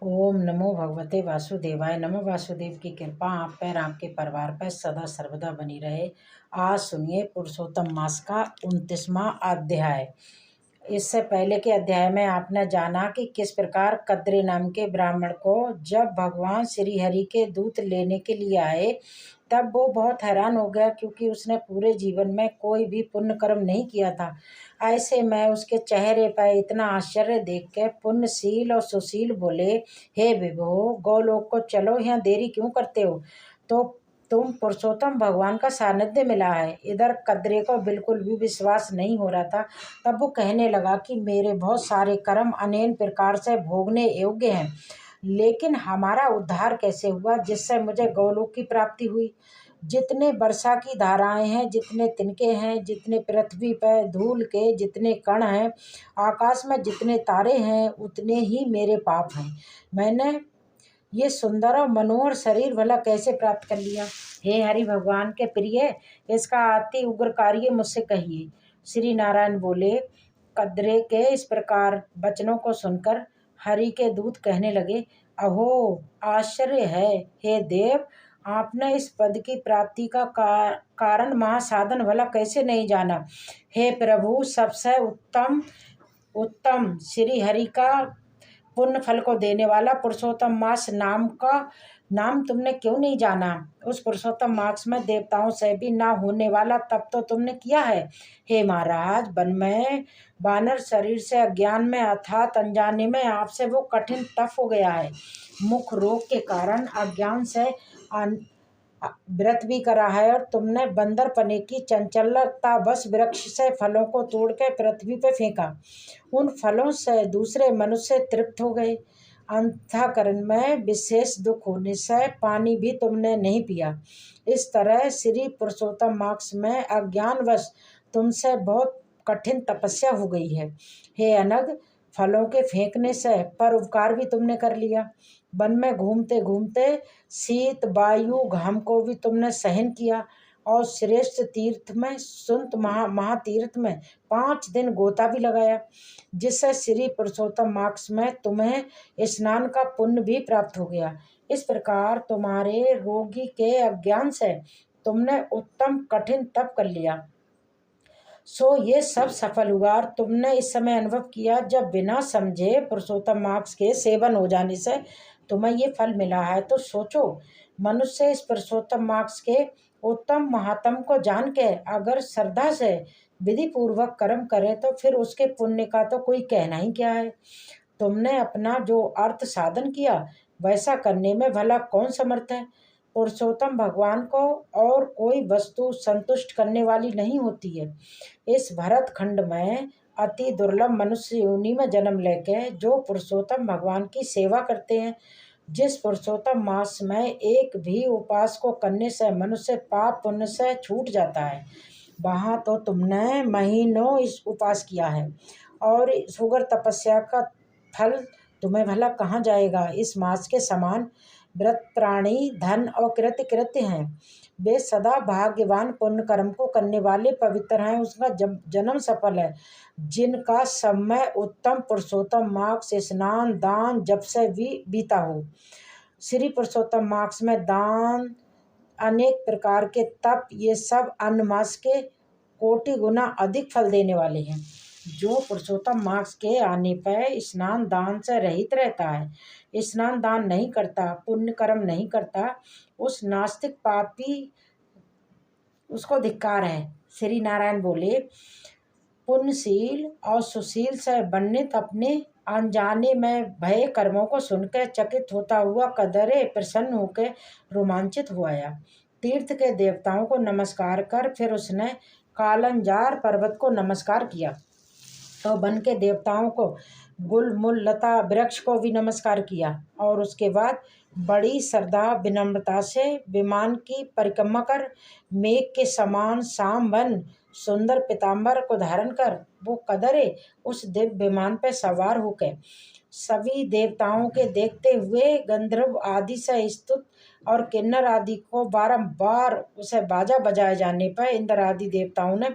ओम नमो भगवते वासुदेवाय। नमो वासुदेव की कृपा आप पर, आपके परिवार पर सदा सर्वदा बनी रहे। आज सुनिए पुरुषोत्तम मास का 29वां अध्याय। इससे पहले के अध्याय में आपने जाना कि किस प्रकार कद्रे नाम के ब्राह्मण को जब भगवान श्री हरि के दूत लेने के लिए आए तब वो बहुत हैरान हो गया, क्योंकि उसने पूरे जीवन में कोई भी पुण्य कर्म नहीं किया था। ऐसे में उसके चेहरे पर इतना आश्चर्य देख के पुण्यशील और सुशील बोले, हे विभो, गोलोक को चलो, यहाँ देरी क्यों करते हो? तो तुम पुरुषोत्तम भगवान का सानिध्य मिला है। इधर कद्रे को बिल्कुल भी विश्वास नहीं हो रहा था। तब वो कहने लगा कि मेरे बहुत सारे कर्म अनेक प्रकार से भोगने योग्य हैं, लेकिन हमारा उद्धार कैसे हुआ जिससे मुझे गौलोक की प्राप्ति हुई? जितने वर्षा की धाराएं हैं, जितने तिनके हैं, जितने पृथ्वी पर धूल के जितने कण हैं, आकाश में जितने तारे हैं, उतने ही मेरे पाप हैं। मैंने ये सुंदर और मनोहर शरीर भला कैसे प्राप्त कर लिया? हे हरि भगवान के प्रिय, इसका अति उग्र कार्य मुझसे कहिए। श्री नारायण बोले। कद्रे के इस प्रकार वचनों को सुनकर हरि के दूत कहने लगे, अहो, आश्चर्य है हे देव, आपने इस पद की प्राप्ति का कारण महासाधन भला कैसे नहीं जाना? हे प्रभु, सबसे उत्तम उत्तम श्री हरि का पुण्य फल को देने वाला पुरुषोत्तम मास नाम तुमने क्यों नहीं जाना? उस पुरुषोत्तम मास में देवताओं से भी ना होने वाला तप तो तुमने किया है। हे महाराज, वन में वानर शरीर से अज्ञान में अर्थात अनजाने में आपसे वो कठिन तप हो गया है। मुख रोग के कारण अज्ञान से व्रत भी करा है, और तुमने बंदर पने की चंचलता बस वृक्ष से फलों को तोड़ के पृथ्वी पे फेंका। उन फलों से दूसरे मनुष्य तृप्त हो गए। अंतःकरण में विशेष दुख होने से पानी भी तुमने नहीं पिया। इस तरह श्री पुरुषोत्तम मास में अज्ञानवश तुमसे बहुत कठिन तपस्या हो गई है। हे अनग, फलों के फेंकने से परोपकार भी तुमने कर लिया। वन में घूमते घूमते शीत वायु घाम को भी तुमने सहन किया, और श्रेष्ठ तीर्थ में सुंत महातीर्थ में 5 दिन गोता भी लगाया, जिससे श्री पुरुषोत्तम मास में तुम्हें स्नान का पुण्य भी प्राप्त हो गया। इस प्रकार तुम्हारे रोगी के अज्ञान से तुमने उत्तम कठिन तप कर लिया, सो ये सब सफल हुआ। और तुमने इस समय अनुभव किया जब बिना समझे पुरुषोत्तम मार्ग के सेवन हो जाने से तुम्हें ये फल मिला है। तो सोचो, मनुष्य इस पुरुषोत्तम मार्ग के उत्तम महात्म को जान के अगर श्रद्धा से विधि पूर्वक कर्म करे तो फिर उसके पुण्य का तो कोई कहना ही क्या है। तुमने अपना जो अर्थ साधन किया वैसा करने में भला कौन समर्थ है? पुरुषोत्तम भगवान को और कोई वस्तु संतुष्ट करने वाली नहीं होती है। इस भरत खंड में अति दुर्लभ मनुष्य योनि में जन्म लेके जो पुरुषोत्तम भगवान की सेवा करते हैं, जिस पुरुषोत्तम मास में एक भी उपास को करने से मनुष्य पाप पुण्य से छूट जाता है, वहाँ तो तुमने महीनों इस उपास किया है, और सुगर तपस्या का फल तुम्हें भला कहाँ जाएगा? इस मास के समान व्रत प्राणी धन और कृत्य हैं। वे सदा भाग्यवान पुण्य कर्म को करने वाले पवित्र हैं, उसका जन्म सफल है। जिनका समय उत्तम पुरुषोत्तम मास स्नान दान जप से भी बीता हो। श्री पुरुषोत्तम मास में दान अनेक प्रकार के तप, ये सब अन्य मास के कोटि गुना अधिक फल देने वाले हैं। जो पुरुषोत्तम मास के आने पर स्नान दान से रहित रहता है, स्नान दान नहीं करता, पुण्य कर्म नहीं करता, उस नास्तिक पापी उसको धिक्कार है। श्री नारायण बोले, पुण्यशील और सुशील से वर्णित अपने अनजाने में भय कर्मों को सुनकर चकित होता हुआ कदरे प्रसन्न होकर रोमांचित हो आया। तीर्थ के देवताओं को नमस्कार कर फिर उसने कालंजार पर्वत को नमस्कार किया, तो वन के देवताओं को गुल मूल लता वृक्ष को भी नमस्कार किया, और उसके बाद बड़ी श्रद्धा विनम्रता से विमान की परिक्रमा कर मेघ के समान शाम वन सुंदर पीताम्बर को धारण कर वो कदरे उस दिव्य विमान पर सवार होकर सभी देवताओं के देखते हुए गंधर्व आदि से स्तुत और किन्नर आदि को बारंबार उसे बाजा बजाए जाने पर इंद्र आदि देवताओं ने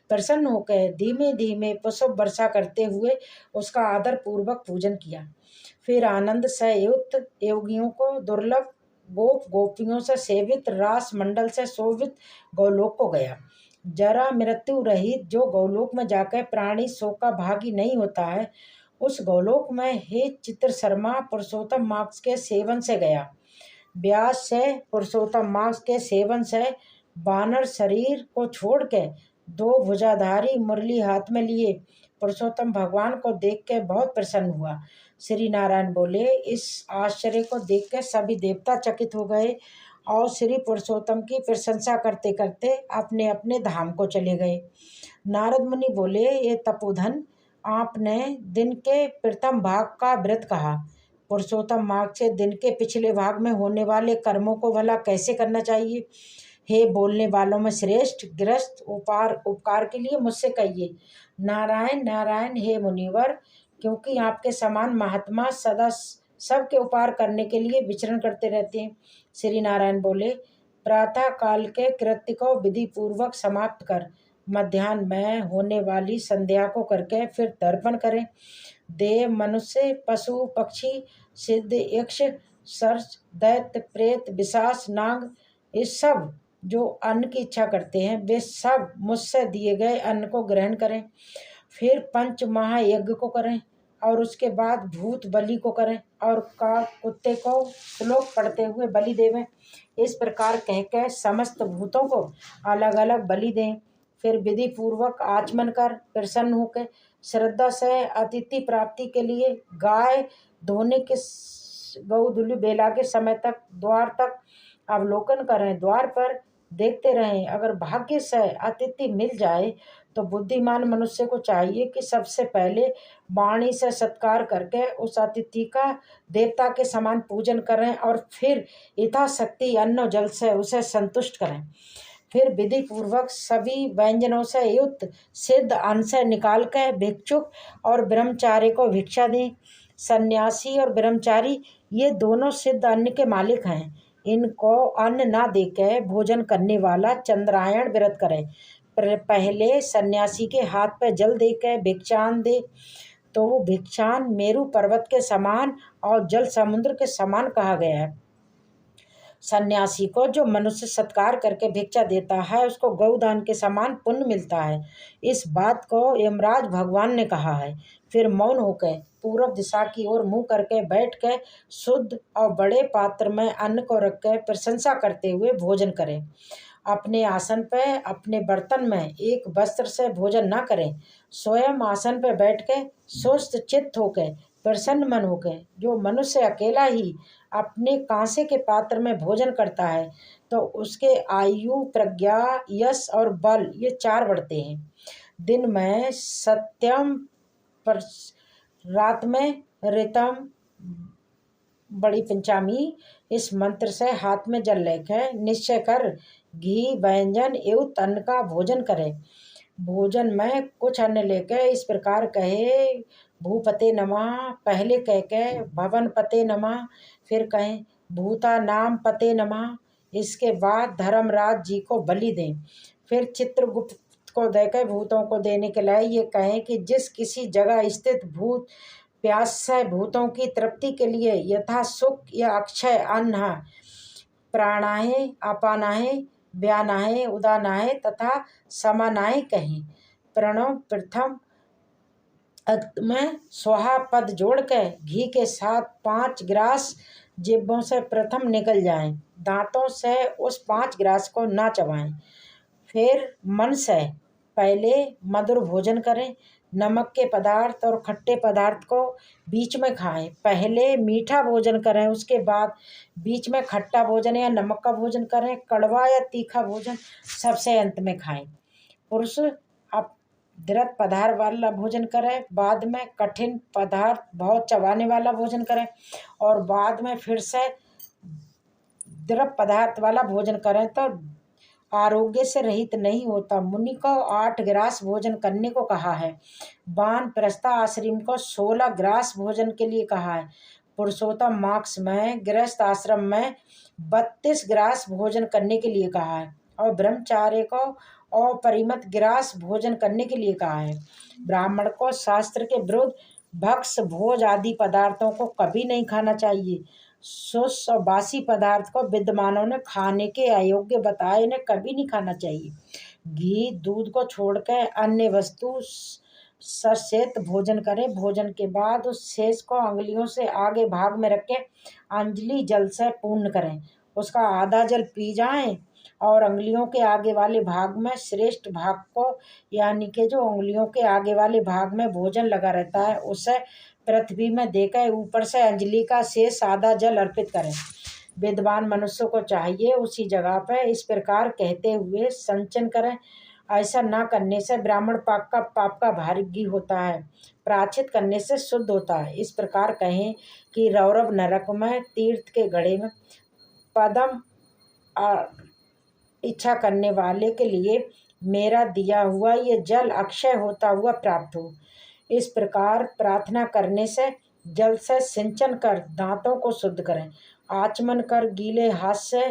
प्रसन्न होकर धीमे धीमे पुष्प वर्षा करते हुए उसका आदर पूर्वक पूजन किया। फिर आनंद से युक्त योगियों को दुर्लभ गोप गोपियों से सेवित रास मंडल से शोभित गौलोक को गया। जरा मृत्यु रहित जो गौलोक में जाकर प्राणी शोक का भागी नहीं होता है, उस गौलोक में हे चित्र शर्मा पुरुषोत्तम मार्ग के सेवन से गया। व्यास से पुरुषोत्तम मार्ग के सेवन से वानर शरीर को छोड़ के दो भुजाधारी मुरली हाथ में लिए पुरुषोत्तम भगवान को देख के बहुत प्रसन्न हुआ। श्री नारायण बोले, इस आश्चर्य को देख के सभी देवता चकित हो गए और श्री पुरुषोत्तम की प्रशंसा करते करते अपने अपने धाम को चले गए। नारद मुनि बोले, ये तपोधन, आपने दिन के प्रथम भाग का व्रत कहा, पुरुषोत्तम मार्ग से दिन के पिछले भाग में होने वाले कर्मों को भला कैसे करना चाहिए? हे बोलने वालों में श्रेष्ठ, गृहस्थ उपकार के लिए मुझसे कहिए। नारायण नारायण हे मुनिवर, क्योंकि आपके समान महात्मा सदा सबके उपकार करने के लिए विचरण करते रहते हैं। श्री नारायण बोले, प्रातः काल के कृत्य को विधि पूर्वक समाप्त कर मध्याह्न में होने वाली संध्या को करके फिर तर्पण करें। देव, मनुष्य, पशु, पक्षी, सिद्ध, यक्ष, सर्च, दैत्य, प्रेत, पिशाच, नाग, ये सब जो अन्न की इच्छा करते हैं वे सब मुझसे दिए गए अन्न को ग्रहण करें। फिर पंच महायज्ञ को करें और उसके बाद भूत बलि को करें और कुत्ते को श्लोक पढ़ते हुए बलि देवें। इस प्रकार कहकर समस्त भूतों को अलग अलग बलि दें। फिर विधि पूर्वक आचमन कर प्रसन्न होकर श्रद्धा से अतिथि प्राप्ति के लिए गाय धोने के गौधुली बेला के समय तक द्वार तक अवलोकन करें। द्वार पर देखते रहें। अगर भाग्य से अतिथि मिल जाए तो बुद्धिमान मनुष्य को चाहिए कि सबसे पहले वाणी से सत्कार करके उस अतिथि का देवता के समान पूजन करें और फिर यथाशक्ति अन्न जल से उसे संतुष्ट करें। फिर विधि पूर्वक सभी व्यंजनों से युक्त सिद्ध अन्न से निकाल कर भिक्षुक और ब्रह्मचारी को भिक्षा दें। सन्यासी और ब्रह्मचारी ये दोनों सिद्ध अन्न के मालिक हैं। इनको अन्न ना देकर भोजन करने वाला चंद्रायण व्रत करे। पहले सन्यासी के हाथ पर जल देकर भिक्षान दे तो वो भिक्षान मेरू पर्वत के समान और जल समुद्र के समान कहा गया है। सन्यासी को जो मनुष्य सत्कार करके भिक्षा देता है उसको गौदान के समान पुण्य मिलता है। इस बात को यमराज भगवान ने कहा है। फिर मौन होकर पूर्व दिशा की ओर मुंह करके बैठ कर शुद्ध और बड़े पात्र में अन्न को रखकर प्रशंसा करते हुए भोजन करें। अपने आसन पर अपने बर्तन में एक वस्त्र से भोजन न करें। स्वयं आसन पर बैठ के सुस्त चित्त होकर प्रसन्न मन होकर जो मनुष्य अकेला ही अपने कांसे के पात्र में भोजन करता है तो उसके आयु, प्रज्ञा, यश और बल ये 4 बढ़ते हैं। दिन में सत्यम, रात में ऋतम, बड़ी पंचामी, इस मंत्र से हाथ में जल लेकर निश्चय कर घी, व्यंजन एवं अन्न का भोजन करें। भोजन में कुछ अन्न लेकर इस प्रकार कहे, भूपते नमः, पहले कह के भवन पते नमः, फिर कहें भूता नाम पते नमः। इसके बाद धर्मराज जी को बलि दें। फिर चित्रगुप्त को देकर भूतों को देने के लिए ये कहें कि जिस किसी जगह स्थित भूत प्यास से भूतों की तृप्ति के लिए यथा सुख या अक्षय अन्न प्राणाहे, अपानाहे, व्यानाहे, उदानाहे तथा समानाहे कहें। प्रणव प्रथम में स्वाहा पद जोड़कर घी के साथ 5 ग्रास जिब्बों से प्रथम निकल जाएं। दांतों से उस 5 ग्रास को ना चबाएं। फिर मन से पहले मधुर भोजन करें। नमक के पदार्थ और खट्टे पदार्थ को बीच में खाएं। पहले मीठा भोजन करें, उसके बाद बीच में खट्टा भोजन या नमक का भोजन करें। कड़वा या तीखा भोजन सबसे अंत में खाएं। पुरुष अब दृढ़ पदार्थ वाला भोजन करें, बाद में कठिन पदार्थ बहुत चबाने वाला भोजन करें और बाद में फिर से दृढ़ पदार्थ वाला भोजन करें तो आरोग्य से रहित नहीं होता। मुनि को 8 ग्रास भोजन करने को कहा है। वानप्रस्थ आश्रम को 16 ग्रास भोजन के लिए कहा है। पुरुषोत्तम मार्ग में गृहस्थ आश्रम में 32 ग्रास भोजन करने के लिए कहा है और ब्रह्मचार्य को अपरिमित ग्रास भोजन करने के लिए कहा है। ब्राह्मण को शास्त्र के विरुद्ध भक्ष भोज आदि पदार्थों को कभी नहीं खाना चाहिए। शुष्क और बासी पदार्थ को विद्वानों ने खाने के अयोग्य बताए, इन्हें कभी नहीं खाना चाहिए। घी दूध को छोड़कर अन्य वस्तु सशेत भोजन करें। भोजन के बाद उस शेष को अंगुलियों से आगे भाग में रख के अंजलि जल से पूर्ण करें। उसका आधा जल पी जाएं और अंगुलियों के आगे वाले भाग में श्रेष्ठ भाग को, यानी कि जो अंगुलियों के आगे वाले भाग में भोजन लगा रहता है, उसे पृथ्वी में देकर ऊपर से अंजलि का शेष आधा जल अर्पित करें। विद्वान मनुष्य को चाहिए उसी जगह पर इस प्रकार कहते हुए संचन करें। ऐसा न करने से ब्राह्मण पाप का भागी होता है, प्रायश्चित करने से शुद्ध होता है। इस प्रकार कहें कि रौरव नरक में तीर्थ के घड़े में पदम इच्छा करने वाले के लिए मेरा दिया हुआ ये जल अक्षय होता हुआ प्राप्त हो। इस प्रकार प्रार्थना करने से जल से सिंचन कर दांतों को शुद्ध करें। आचमन कर गीले हाथ से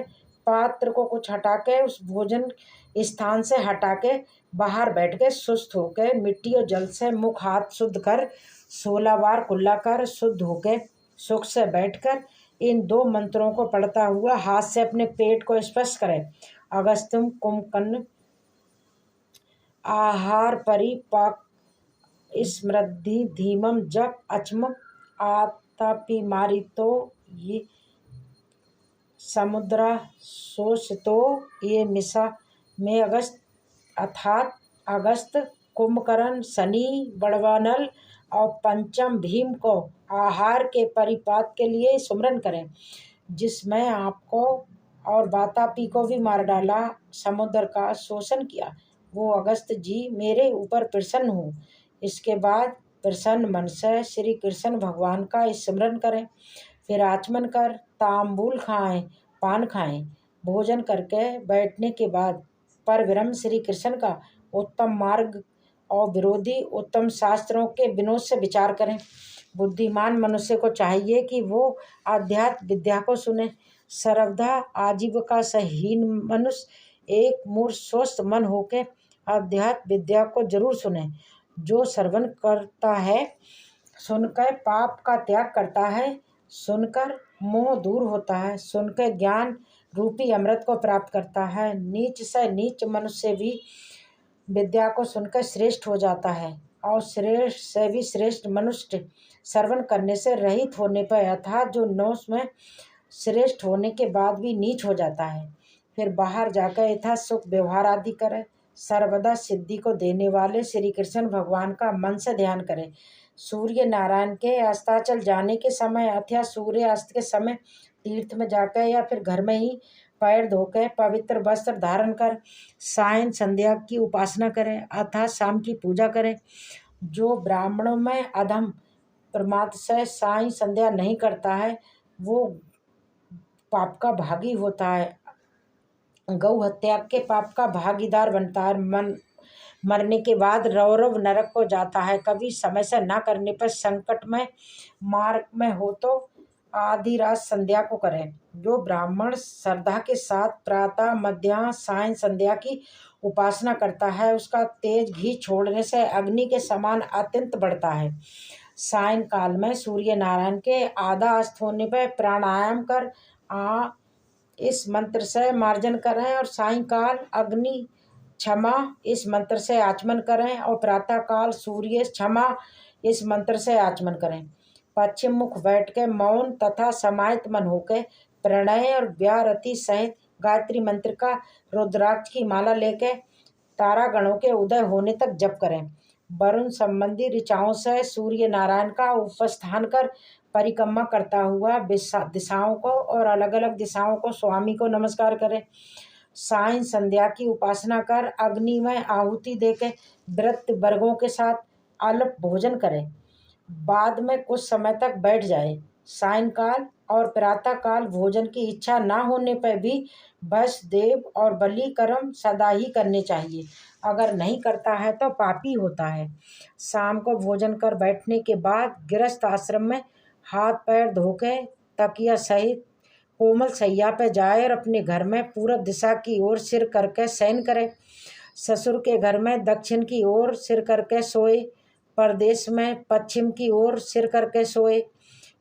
पात्र को कुछ हटा के उस भोजन स्थान से हटा के बाहर बैठ के सुस्त होकर मिट्टी और जल से मुख हाथ शुद्ध कर 16 बार कुल्ला कर शुद्ध होकर सुख से बैठकर इन 2 मंत्रों को पढ़ता हुआ हाथ से अपने पेट को स्पर्श करें। अगस्त्यम कुंभकर्ण आहार परिपाक स्मृद्धि धीमम जप अचम आतापि मारितो ये समुद्रा शोषितो ये मिसा में अगस्त अर्थात अगस्त कुंभकर्ण शनि बड़वानल और पंचम भीम को आहार के परिपात के लिए सुमरन करें, जिसमें आपको और वातापी को भी मार डाला, समुद्र का शोषण किया, वो अगस्त जी मेरे ऊपर प्रसन्न हो। इसके बाद प्रसन्न मन से श्री कृष्ण भगवान का स्मरण करें। फिर आचमन कर तांबूल खाएं, पान खाएं। भोजन करके बैठने के बाद पर ब्रह्म श्री कृष्ण का उत्तम मार्ग और विरोधी उत्तम शास्त्रों के विनोद से विचार करें। बुद्धिमान मनुष्य को चाहिए कि वो आध्यात्म विद्या को सुने। सर्वदा आजीविका सहीन मनुष्य एक मूर्ख स्वस्थ मन होके आध्यात्म विद्या को जरूर सुने। जो श्रवण करता है, सुनकर पाप का त्याग करता है, सुनकर मोह दूर होता है, सुनकर ज्ञान रूपी अमृत को प्राप्त करता है। नीच से नीच मनुष्य भी विद्या को सुनकर श्रेष्ठ हो जाता है और श्रेष्ठ से भी श्रेष्ठ मनुष्य श्रवण करने से रहित होने पर अर्थात जो नौस में श्रेष्ठ होने के बाद भी नीच हो जाता है। फिर बाहर जाकर यथा सुख व्यवहार आदि करे। सर्वदा सिद्धि को देने वाले श्री कृष्ण भगवान का मन से ध्यान करें। सूर्य नारायण के अस्ताचल जाने के समय अथवा सूर्य अस्त के समय तीर्थ में जाकर या फिर घर में ही पैर धोकर पवित्र वस्त्र धारण कर सायं संध्या की उपासना करें अर्थात शाम की पूजा करें। जो ब्राह्मणों में अधम प्रमाद से सायं संध्या नहीं करता है, वो पाप का भागी होता है, गौ हत्या के पाप का भागीदार बनता है। मरने के बाद रौरव नरक को जाता है। कभी समय से ना करने पर संकट में मार्ग में हो तो आधी रात संध्या को करें। जो ब्राह्मण श्रद्धा के साथ प्रातः मध्याह्न सायं संध्या की उपासना करता है, उसका तेज घी छोड़ने से अग्नि के समान अत्यंत बढ़ता है। सायंकाल में सूर्य नारायण के आधा अस्त होने पर प्राणायाम कर इस मंत्र से मार्जन करें और सायंकाल अग्नि क्षमा इस मंत्र से आचमन करें और प्रातःकाल सूर्य क्षमा इस मंत्र से आचमन करें। पश्चिम मुख बैठ के मौन तथा समाहित मन होकर प्रणय और व्यारति सहित गायत्री मंत्र का रुद्राक्ष की माला लेकर तारागणों के उदय होने तक जप करें। वरुण संबंधी ऋचाओं से सूर्य नारायण का उपस्थान कर परिक्रमा करता हुआ दिशाओं को और अलग अलग दिशाओं को स्वामी को नमस्कार करें। सायं संध्या की उपासना कर अग्नि में आहुति देकर व्रत वर्गों के साथ अल्प भोजन करें। बाद में कुछ समय तक बैठ जाए। सायंकाल और प्रातःकाल भोजन की इच्छा न होने पर भी वैष्णदेव और बलि कर्म सदा ही करने चाहिए। अगर नहीं करता है तो पापी होता है। शाम को भोजन कर बैठने के बाद गृहस्थ आश्रम में हाथ पैर धोके तकिया सहित कोमल सैया पे जाए और अपने घर में पूरब दिशा की ओर सिर करके शयन करे। ससुर के घर में दक्षिण की ओर सिर करके सोए। परदेश में पश्चिम की ओर सिर करके सोए,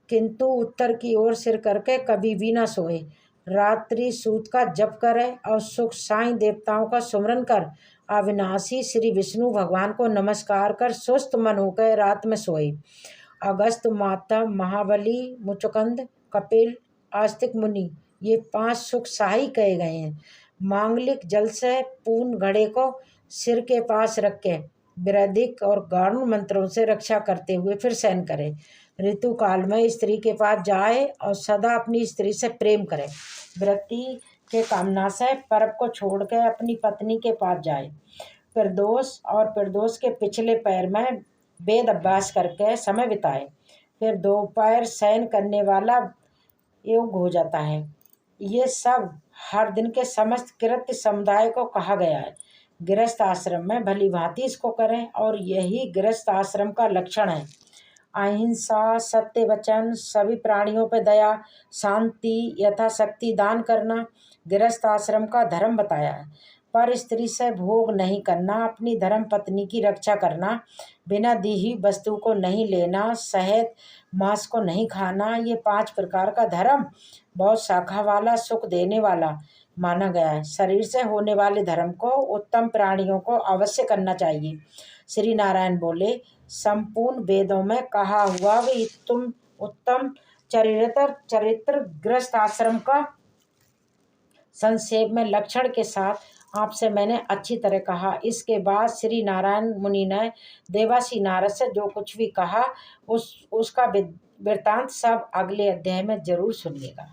किंतु उत्तर की ओर सिर करके कभी भी न सोए। रात्रि सूत का जप करे और सुख साई देवताओं का सुमरन कर अविनाशी श्री विष्णु भगवान को नमस्कार कर सुस्त मन होकर रात में सोए। अगस्त माता महाबली मुचुकंद कपिल आस्तिक मुनि ये 5 सुख सहाय कहे गए हैं। मांगलिक जल से पूर्ण घड़े को सिर के पास रख के वैदिक और गारुण मंत्रों से रक्षा करते हुए फिर शयन करे। ऋतु काल में स्त्री के पास जाए और सदा अपनी स्त्री से प्रेम करे। वृत्ति के कामना से पर्व को छोड़ के अपनी पत्नी के पास जाए। प्रदोष के पिछले पैर में वेद अभ्यास करके समय बिताए। फिर दोपहर शयन करने वाला योग हो जाता है। ये सब हर दिन के समस्त कृत्य समुदाय को कहा गया है। गृहस्थ आश्रम में भली भांति इसको करें और यही गृहस्थ आश्रम का लक्षण है। अहिंसा, सत्य वचन, सभी प्राणियों पर दया, शांति, यथाशक्ति दान करना गृहस्थ आश्रम का धर्म बताया है। पर स्त्री से भोग नहीं करना, अपनी धर्म पत्नी की रक्षा करना, बिना दी हुई वस्तु को नहीं लेना, शहद मांस को नहीं खाना, ये 5 प्रकार का धर्म बहुत शाखा वाला, सुख देने वाला माना गया है। शरीर से होने वाले धर्म को उत्तम प्राणियों को अवश्य करना चाहिए। श्री नारायण बोले, संपूर्ण वेदों में कहा हुआ भी तुम उत्तम चरित्र गृहस्थ आश्रम का संक्षेप में लक्षण के साथ आपसे मैंने अच्छी तरह कहा। इसके बाद श्री नारायण मुनि ने देवासी नारद से जो कुछ भी कहा उसका वृत्तांत सब अगले अध्याय में जरूर सुनिएगा।